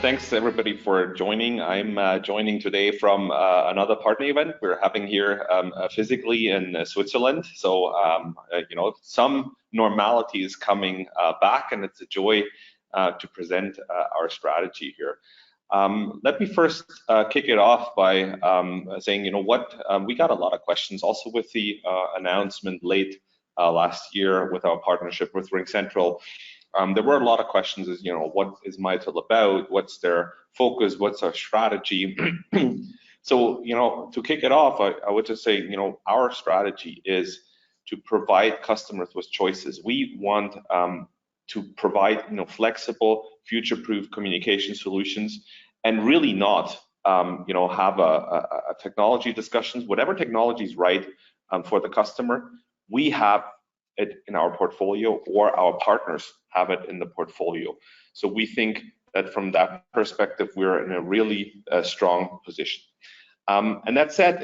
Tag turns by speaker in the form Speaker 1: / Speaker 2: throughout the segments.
Speaker 1: Thanks everybody for joining. I'm joining today from another partner event we're having here physically in Switzerland. So some normality is coming back, and it's a joy to present our strategy here. Let me first kick it off by saying, we got a lot of questions also with the announcement late last year with our partnership with RingCentral. There were a lot of questions as, what is Mitel about? What's their focus? What's our strategy? So, to kick it off, I would just say, our strategy is to provide customers with choices. We want to provide, flexible, future-proof communication solutions, and really not, have a technology discussions. Whatever technology is right for the customer, we have it in our portfolio, or our partners have it in the portfolio. So we think that from that perspective, we're in a really strong position. And that said,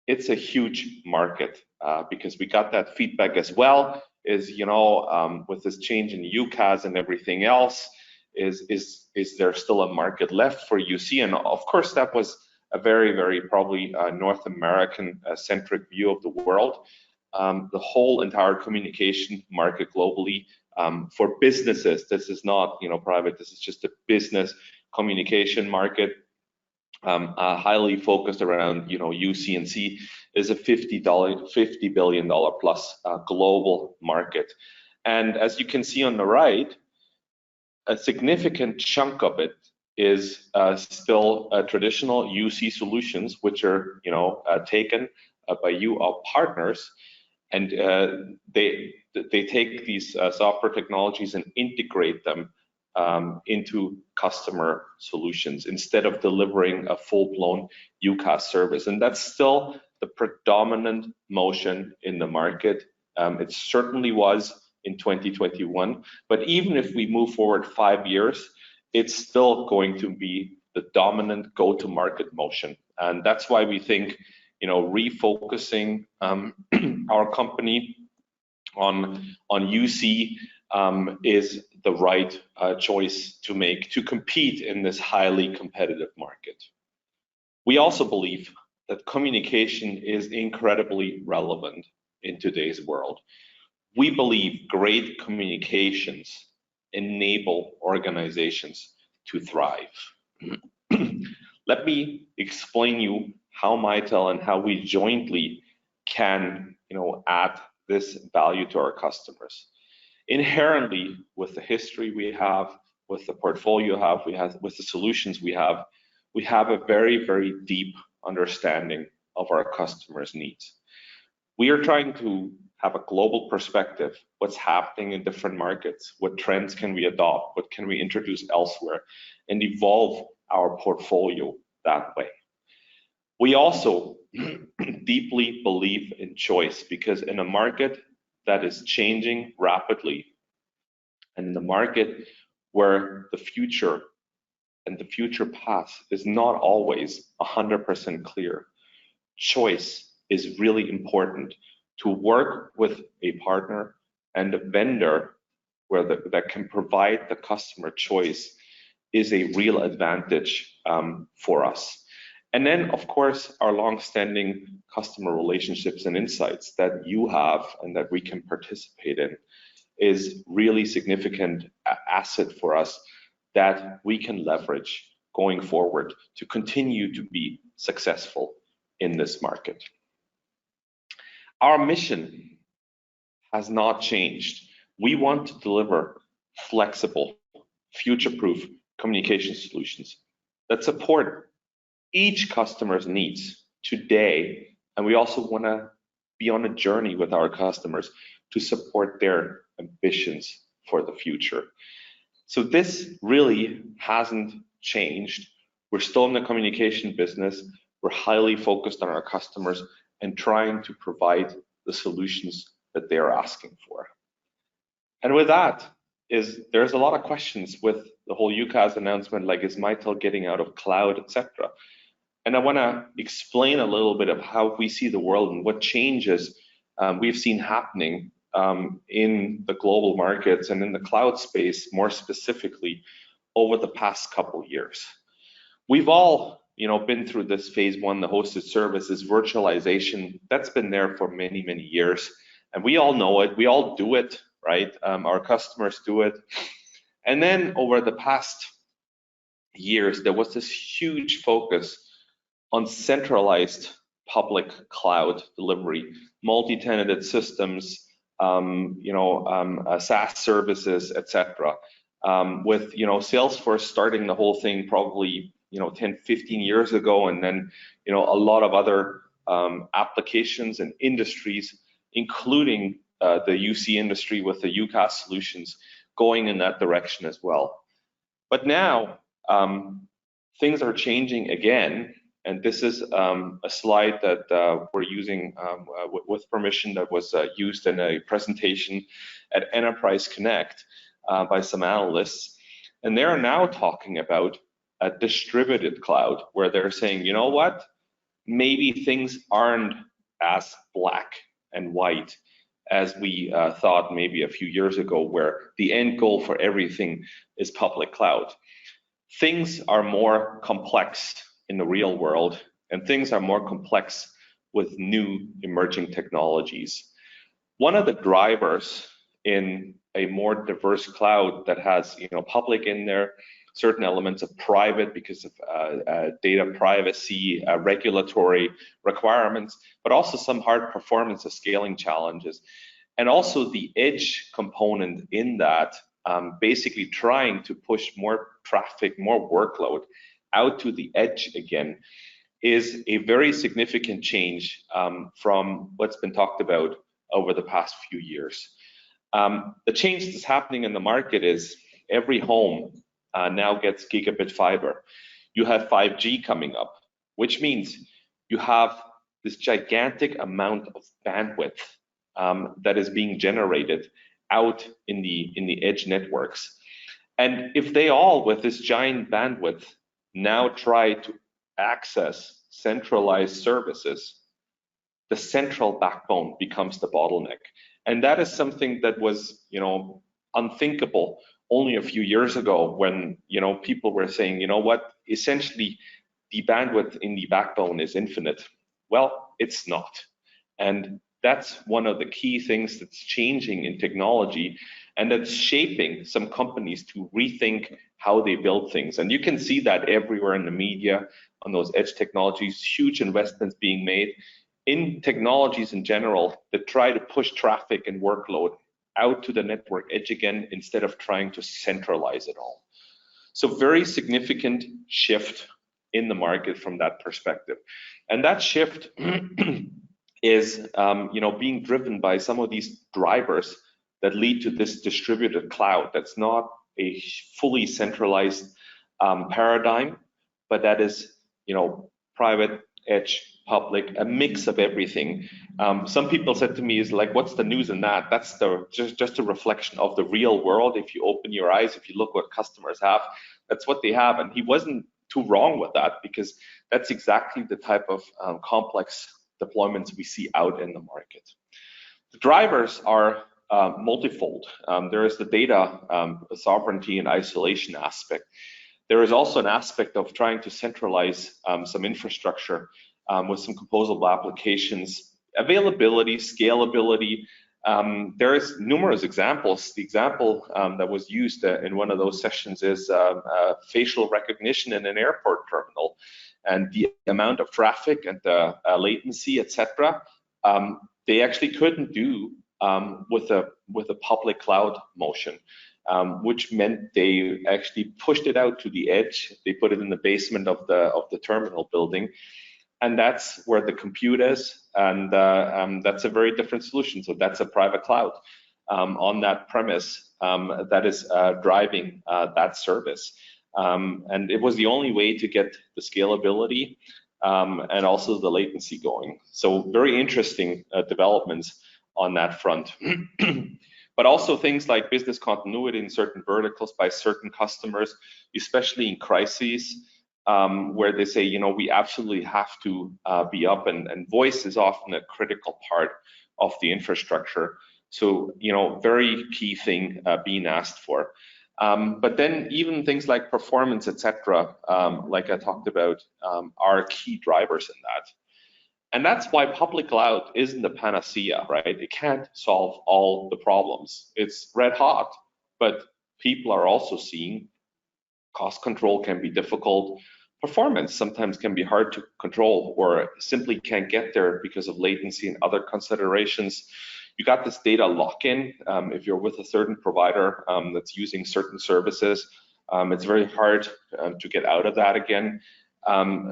Speaker 1: it's a huge market because we got that feedback as well. With this change in UCaaS and everything else, is there still a market left for UC? And of course, that was a very, very probably North American centric view of the world. The whole entire communication market globally for businesses, this is not private, this is just a business communication market, highly focused around UC and C, is a $50 billion plus global market. And as you can see on the right, a significant chunk of it is still traditional UC solutions, which are taken by our partners. And they take these software technologies and integrate them into customer solutions instead of delivering a full-blown UCaaS service. And that's still the predominant motion in the market. It certainly was in 2021. But even if we move forward 5 years, it's still going to be the dominant go-to-market motion. And that's why we think refocusing our company on UC is the right choice to make to compete in this highly competitive market. We also believe that communication is incredibly relevant in today's world. We believe great communications enable organizations to thrive. Let me explain you how Mitel and how we jointly can, add this value to our customers. Inherently, with the history we have, with the portfolio we have, with the solutions we have a very, very deep understanding of our customers' needs. We are trying to have a global perspective, what's happening in different markets, what trends can we adopt, what can we introduce elsewhere, and evolve our portfolio that way. We also deeply believe in choice, because in a market that is changing rapidly, and in the market where the future and the future path is not always 100% clear, choice is really important. To work with a partner and a vendor that can provide the customer choice is a real advantage for us. And then, of course, our long-standing customer relationships and insights that you have and that we can participate in is really significant asset for us that we can leverage going forward to continue to be successful in this market. Our mission has not changed. We want to deliver flexible, future-proof communication solutions that support each customer's needs today, and we also want to be on a journey with our customers to support their ambitions for the future. So this really hasn't changed. We're still in the communication business. We're highly focused on our customers and trying to provide the solutions that they are asking for. And with that, there's a lot of questions with the whole UCaaS announcement, like is Mitel getting out of cloud, etc. And I want to explain a little bit of how we see the world and what changes we've seen happening in the global markets and in the cloud space more specifically over the past couple years. We've all, been through this phase one, the hosted services, virtualization. That's been there for many, many years, and we all know it. We all do it, right? Our customers do it. And then over the past years, there was this huge focus on centralized public cloud delivery, multi-tenanted systems, SaaS services, etc. With Salesforce starting the whole thing probably 10, 15 years ago, and then a lot of other applications and industries, including the UC industry with the UCaaS solutions, going in that direction as well. But now things are changing again, and this is a slide that we're using with permission that was used in a presentation at Enterprise Connect by some analysts, and they're now talking about a distributed cloud, where they're saying, you know what, maybe things aren't as black and white as we thought maybe a few years ago, where the end goal for everything is public cloud. Things are more complex in the real world, and things are more complex with new emerging technologies. One of the drivers in a more diverse cloud that has public in there, certain elements of private because of data privacy, regulatory requirements, but also some hard performance of scaling challenges. And also the edge component in that, basically trying to push more traffic, more workload out to the edge again, is a very significant change from what's been talked about over the past few years. The change that's happening in the market is every home now gets gigabit fiber. You have 5G coming up, which means you have this gigantic amount of bandwidth that is being generated out in the edge networks. And if they all, with this giant bandwidth, now try to access centralized services, the central backbone becomes the bottleneck. And that is something that was, unthinkable only a few years ago, when people were saying, what, essentially the bandwidth in the backbone is infinite. Well, it's not. And that's one of the key things that's changing in technology, and that's shaping some companies to rethink how they build things. And you can see that everywhere in the media on those edge technologies, huge investments being made in technologies in general that try to push traffic and workload out to the network edge again, instead of trying to centralize it all. So very significant shift in the market from that perspective. And that shift is being driven by some of these drivers that lead to this distributed cloud. That's not a fully centralized paradigm, but that is private, edge, public, a mix of everything. Some people said to me, is like, what's the news in that? That's just a reflection of the real world. If you open your eyes, if you look what customers have, that's what they have. And he wasn't too wrong with that, because that's exactly the type of complex deployments we see out in the market. The drivers are multifold. There is the data sovereignty and isolation aspect. There is also an aspect of trying to centralize some infrastructure with some composable applications, availability, scalability. There is numerous examples. The example that was used in one of those sessions is facial recognition in an airport terminal, and the amount of traffic and the latency, etc. They actually couldn't do with a public cloud motion, which meant they actually pushed it out to the edge. They put it in the basement of the terminal building. And that's where the compute is, and that's a very different solution. So that's a private cloud on that premise that is driving that service. And it was the only way to get the scalability and also the latency going. So very interesting developments on that front. But also things like business continuity in certain verticals by certain customers, especially in crises, where they say, we absolutely have to be up, and voice is often a critical part of the infrastructure. So, very key thing being asked for. But then even things like performance, etc., like I talked about, are key drivers in that. And that's why public cloud isn't a panacea, right? It can't solve all the problems. It's red hot, but people are also seeing cost control can be difficult. Performance sometimes can be hard to control or simply can't get there because of latency and other considerations. You got this data lock-in. If you're with a certain provider that's using certain services, it's very hard to get out of that again.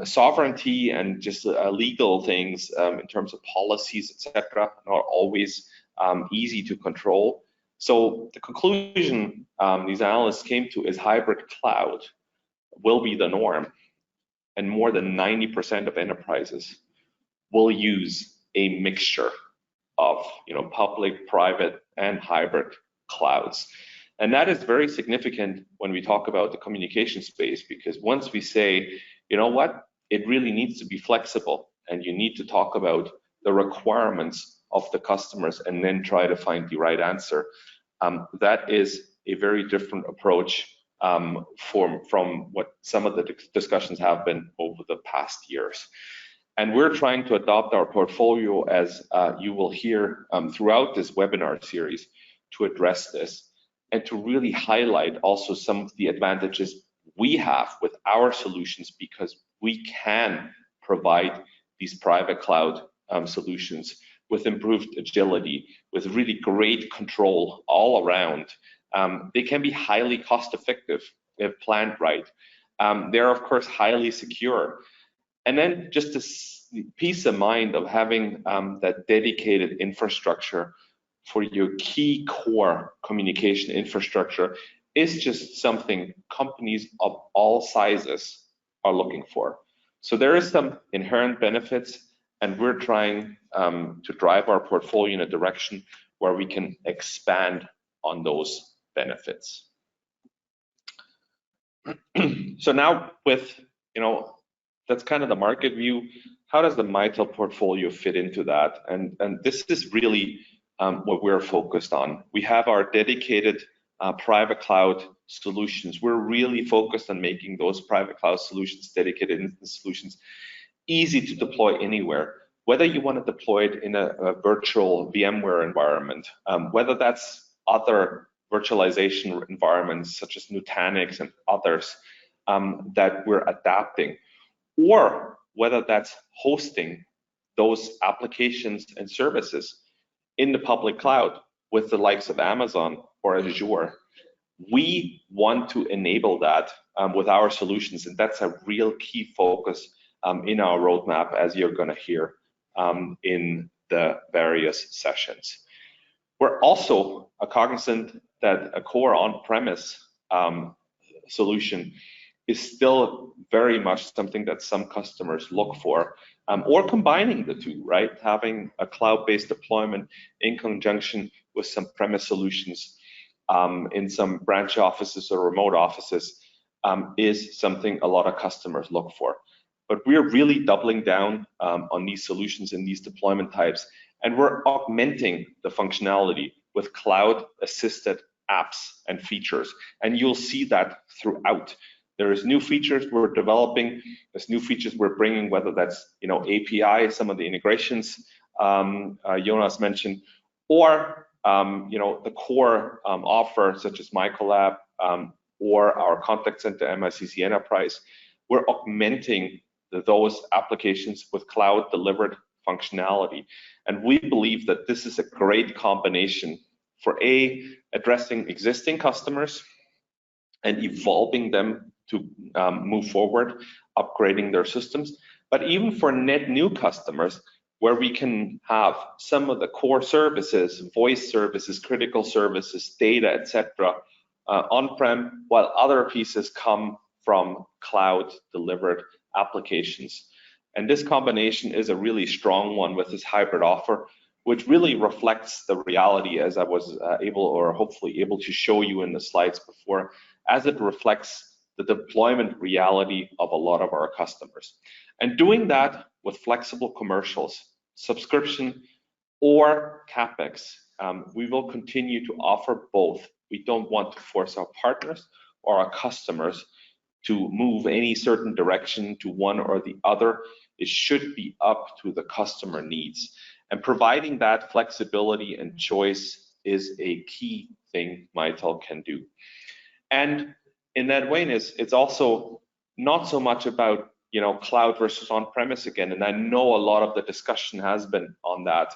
Speaker 1: Sovereignty and just legal things in terms of policies, etc., not always easy to control. So the conclusion these analysts came to is hybrid cloud will be the norm, and more than 90% of enterprises will use a mixture of public, private, and hybrid clouds. And that is very significant when we talk about the communication space, because once we say, you know what, it really needs to be flexible, and you need to talk about the requirements of the customers and then try to find the right answer. That is a very different approach from what some of the discussions have been over the past years. And we're trying to adopt our portfolio, as you will hear throughout this webinar series, to address this and to really highlight also some of the advantages we have with our solutions, because we can provide these private cloud solutions with improved agility, with really great control all around. They can be highly cost effective if planned right. They're of course highly secure. And then just this peace of mind of having that dedicated infrastructure for your key core communication infrastructure is just something companies of all sizes are looking for. So there is some inherent benefits, and we're trying to drive our portfolio in a direction where we can expand on those benefits. So now with, that's kind of the market view. How does the Mitel portfolio fit into that? And this is really what we're focused on. We have our dedicated private cloud solutions. We're really focused on making those private cloud solutions, dedicated solutions, easy to deploy anywhere. Whether you want to deploy it in a virtual VMware environment, whether that's other virtualization environments such as Nutanix and others that we're adapting, or whether that's hosting those applications and services in the public cloud with the likes of Amazon or Azure. We want to enable that with our solutions, and that's a real key focus in our roadmap, as you're going to hear in the various sessions. We're also cognizant that a core on-premise solution is still very much something that some customers look for, or combining the two, right? Having a cloud-based deployment in conjunction with some premise solutions in some branch offices or remote offices is something a lot of customers look for. But we're really doubling down on these solutions and these deployment types, and we're augmenting the functionality with cloud-assisted apps and features. And you'll see that throughout. There is new features we're developing. There's new features we're bringing, whether that's API, some of the integrations Jonas mentioned, or the core offer such as MyCollab or our contact center MICC Enterprise. We're augmenting those applications with cloud delivered functionality, and we believe that this is a great combination for addressing existing customers and evolving them to move forward, upgrading their systems, but even for net new customers, where we can have some of the core services, voice services, critical services, data, etc., on-prem, while other pieces come from cloud delivered applications. And this combination is a really strong one with this hybrid offer, which really reflects the reality, as I was hopefully able to show you in the slides before, as it reflects the deployment reality of a lot of our customers. And doing that with flexible commercials, subscription or CapEx, we will continue to offer both We don't want to force our partners or our customers to move any certain direction to one or the other. It should be up to the customer needs. And providing that flexibility and choice is a key thing Mitel can do. And in that way, it's also not so much about cloud versus on-premise again. And I know a lot of the discussion has been on that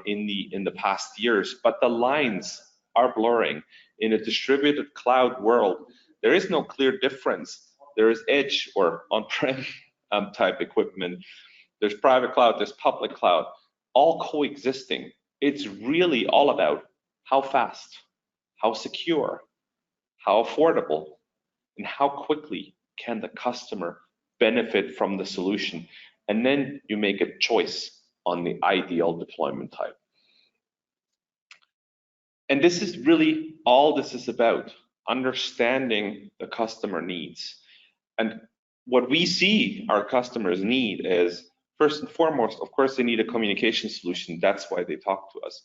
Speaker 1: in the past years, but the lines are blurring. In a distributed cloud world, there is no clear difference. There is edge or on-prem type equipment. There's private cloud, there's public cloud, all coexisting. It's really all about how fast, how secure, how affordable, and how quickly can the customer benefit from the solution. And then you make a choice on the ideal deployment type. And this is really all this is about, understanding the customer needs. And what we see our customers need is, first and foremost, of course, they need a communication solution. That's why they talk to us.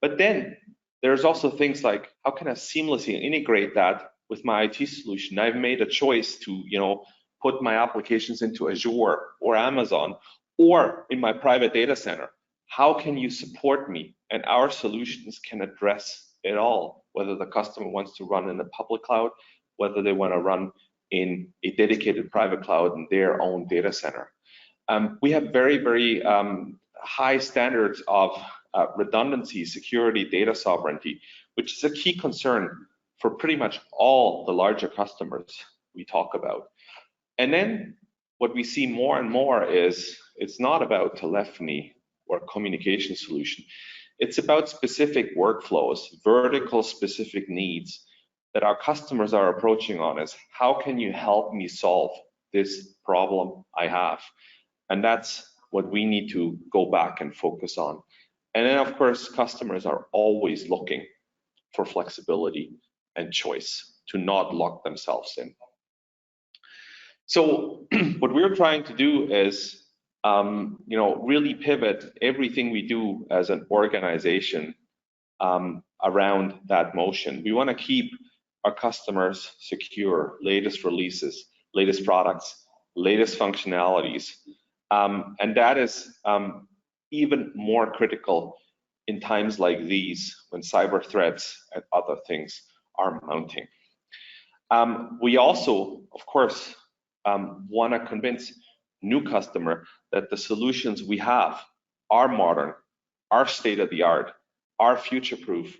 Speaker 1: But then there's also things like, how can I seamlessly integrate that with my IT solution? I've made a choice to, put my applications into Azure or Amazon or in my private data center. How can you support me? And our solutions can address it all, whether the customer wants to run in the public cloud, whether they want to run in a dedicated private cloud in their own data center. We have very, very high standards of redundancy, security, data sovereignty, which is a key concern for pretty much all the larger customers we talk about. And then what we see more and more is it's not about telephony or communication solution. It's about specific workflows, vertical specific needs that our customers are approaching on is, how can you help me solve this problem I have? And that's what we need to go back and focus on. And then, of course, customers are always looking for flexibility and choice to not lock themselves in. So what we're trying to do is, really pivot everything we do as an organization around that motion. We want to keep our customers secure, latest releases, latest products, latest functionalities. And that is even more critical in times like these when cyber threats and other things are mounting. We also, of course, want to convince new customer that the solutions we have are modern, are state-of-the-art, are future-proof,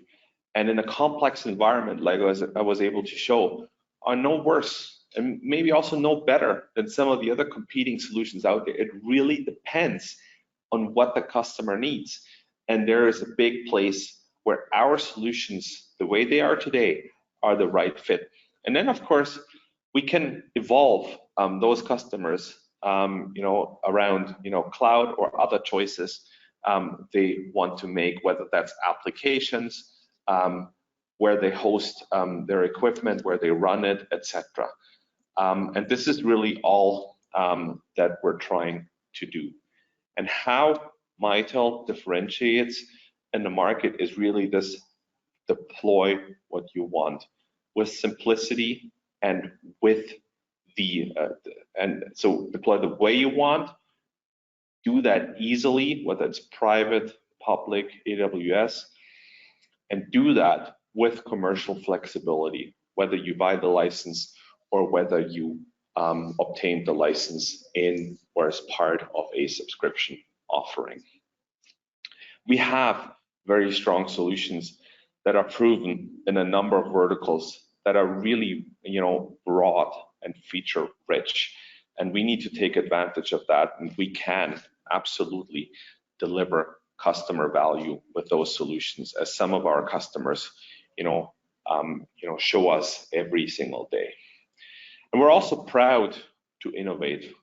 Speaker 1: and in a complex environment like I was able to show, are no worse and maybe also no better than some of the other competing solutions out there. It really depends on what the customer needs. And there is a big place where our solutions, the way they are today, are the right fit. And then, of course, we can evolve those customers, around, cloud or other choices they want to make, whether that's applications, where they host their equipment, where they run it, etc. And this is really all that we're trying to do. And how Mitel differentiates in the market is really this: deploy what you want with simplicity and with so deploy the way you want, do that easily, whether it's private, public, AWS, and do that with commercial flexibility, whether you buy the license or whether you obtain the license in or as part of a subscription offering. We have very strong solutions that are proven in a number of verticals that are really, broad and feature rich, and we need to take advantage of that, and we can absolutely deliver customer value with those solutions, as some of our customers, show us every single day. And we're also proud to innovate,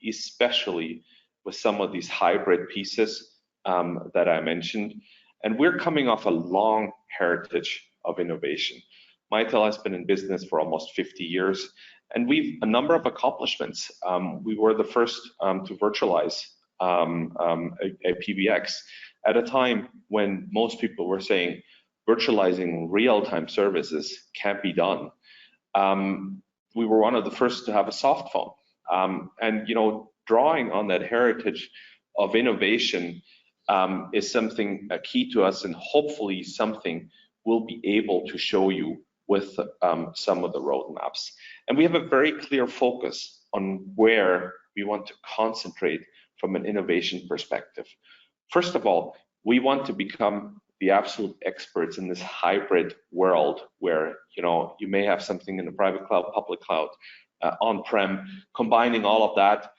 Speaker 1: especially with some of these hybrid pieces that I mentioned. And we're coming off a long heritage of innovation. Mitel has been in business for almost 50 years, and we've a number of accomplishments. We were the first to virtualize a PBX at a time when most people were saying, virtualizing real-time services can't be done. We were one of the first to have a soft phone. And drawing on that heritage of innovation is something key to us, and hopefully something we'll be able to show you with some of the roadmaps. And we have a very clear focus on where we want to concentrate from an innovation perspective. First of all, we want to become the absolute experts in this hybrid world where you may have something in the private cloud, public cloud, on-prem, combining all of that,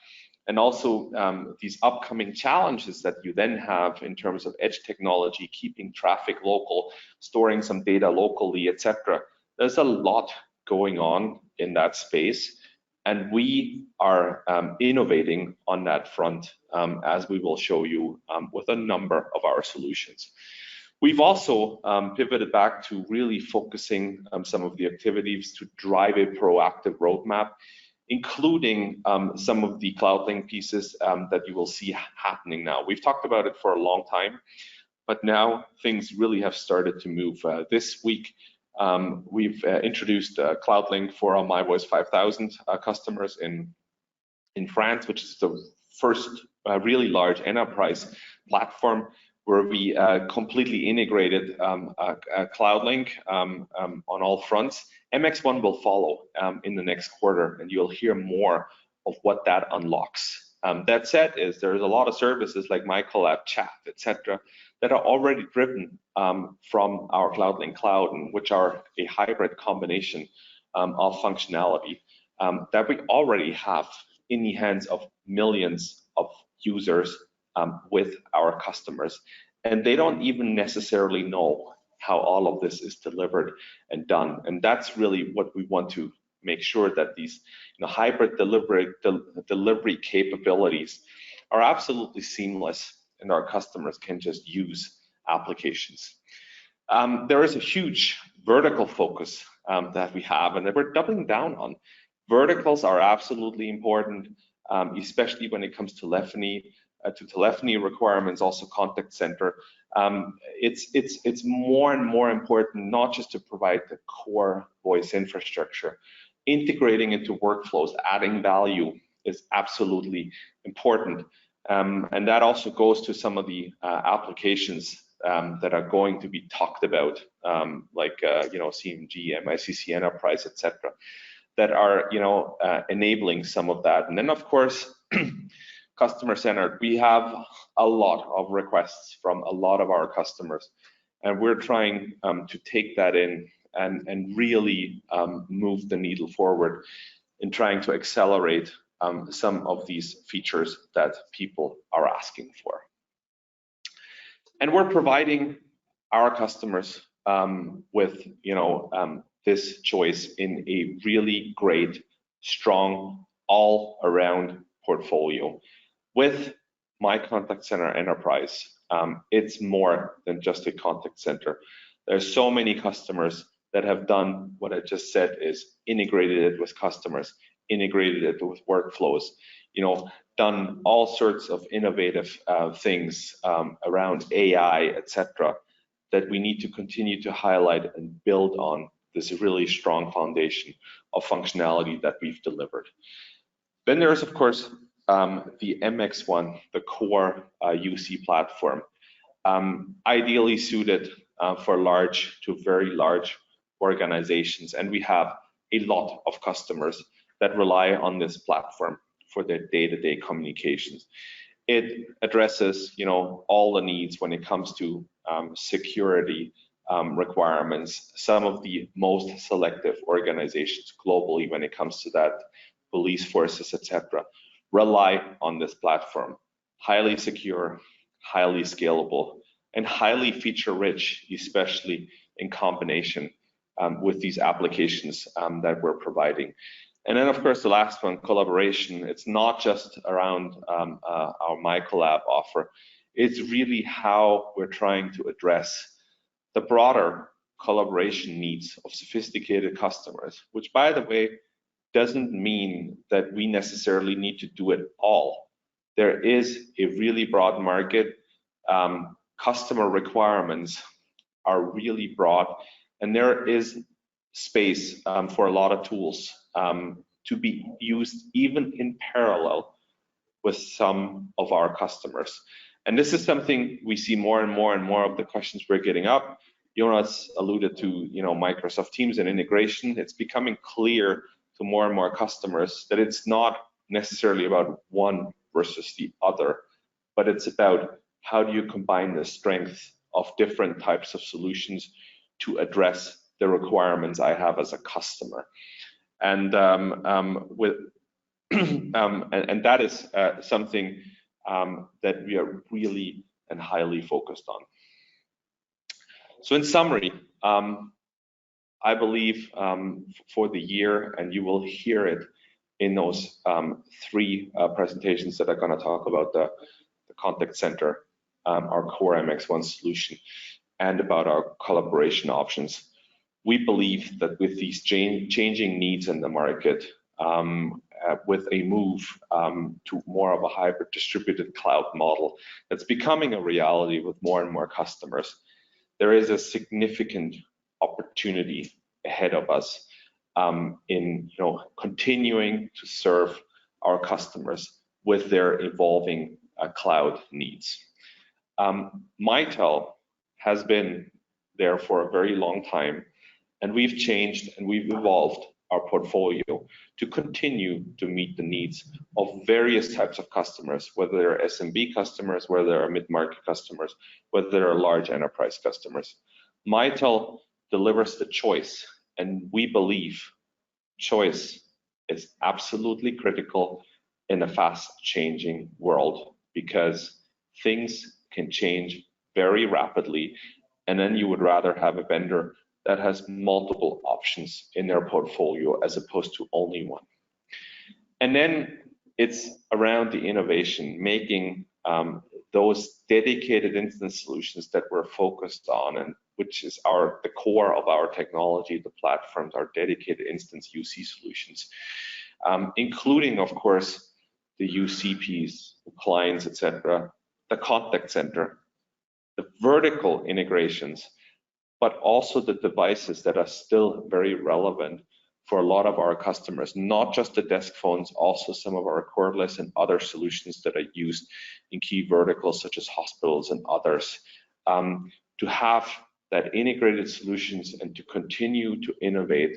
Speaker 1: and also these upcoming challenges that you then have in terms of edge technology, keeping traffic local, storing some data locally, etc. There's a lot going on in that space, and we are innovating on that front, as we will show you with a number of our solutions. We've also pivoted back to really focusing some of the activities to drive a proactive roadmap, including some of the Cloudlink pieces that you will see happening now. We've talked about it for a long time, but now things really have started to move. This week, we've introduced Cloudlink for our MyVoice 5000 customers in France, which is the first really large enterprise platform where we completely integrated Cloudlink on all fronts. MX1 will follow in the next quarter, and you'll hear more of what that unlocks. That said, there's a lot of services like Mitel, chat, etc., that are already driven from our Cloudlink cloud, and which are a hybrid combination of functionality that we already have in the hands of millions of users with our customers, and they don't even necessarily know how all of this is delivered and done. And that's really what we want to make sure, that these hybrid delivery capabilities are absolutely seamless and our customers can just use applications. There is a huge vertical focus that we have and that we're doubling down on. Verticals are absolutely important, especially when it comes to telephony requirements, also contact center. It's more and more important not just to provide the core voice infrastructure. Integrating into workflows, adding value is absolutely important. And that also goes to some of the applications that are going to be talked about, like CMG, MICC Enterprise, etc., that are enabling some of that. And then of course, customer-centered. We have a lot of requests from a lot of our customers, and we're trying to take that in and really move the needle forward in trying to accelerate some of these features that people are asking for. And we're providing our customers with this choice in a really great, strong, all-around portfolio. With my contact center enterprise, it's more than just a contact center. There's so many customers that have done what I just said, is integrated it with customers, integrated it with workflows, done all sorts of innovative things around AI, etc., that we need to continue to highlight and build on this really strong foundation of functionality that we've delivered. Then there's, of course, the MX1, the core UC platform, ideally suited for large to very large organizations. And we have a lot of customers that rely on this platform for their day-to-day communications. It addresses, all the needs when it comes to security requirements. Some of the most selective organizations globally, when it comes to that, police forces, etc., rely on this platform. Highly secure, highly scalable, and highly feature-rich, especially in combination with these applications that we're providing. And then, of course, the last one, collaboration. It's not just around our MyCollab offer. It's really how we're trying to address the broader collaboration needs of sophisticated customers, which, by the way, doesn't mean that we necessarily need to do it all. There is a really broad market. Customer requirements are really broad, and there is space for a lot of tools to be used even in parallel with some of our customers. And this is something we see more and more of the questions we're getting up. Jonas alluded to, Microsoft Teams and integration. It's becoming clear to more and more customers that it's not necessarily about one versus the other, but it's about how do you combine the strength of different types of solutions to address the requirements I have as a customer. And and that is something that we are really and highly focused on. So in summary, I believe for the year, and you will hear it in those three presentations that are going to talk about the contact center, our core MX1 solution, and about our collaboration options. We believe that with these changing needs in the market, with a move to more of a hybrid distributed cloud model that's becoming a reality with more and more customers, there is a significant opportunity ahead of us in continuing to serve our customers with their evolving cloud needs. Mitel has been there for a very long time, and we've changed and we've evolved our portfolio to continue to meet the needs of various types of customers, whether they're SMB customers, whether they're mid-market customers, whether they're large enterprise customers. Mitel delivers the choice, and we believe choice is absolutely critical in a fast-changing world, because things can change very rapidly, and then you would rather have a vendor that has multiple options in their portfolio as opposed to only one. And then it's around the innovation, making those dedicated instance solutions that we're focused on, and which is the core of our technology, the platforms, our dedicated instance UC solutions, including, of course, the UCPs, the clients, etc., the contact center, the vertical integrations, but also the devices that are still very relevant for a lot of our customers, not just the desk phones, also some of our cordless and other solutions that are used in key verticals such as hospitals and others. To have that integrated solutions and to continue to innovate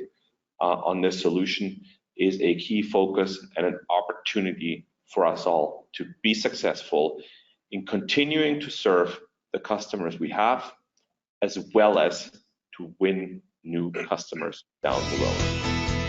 Speaker 1: on this solution is a key focus and an opportunity for us all to be successful in continuing to serve the customers we have, as well as to win new customers down the road.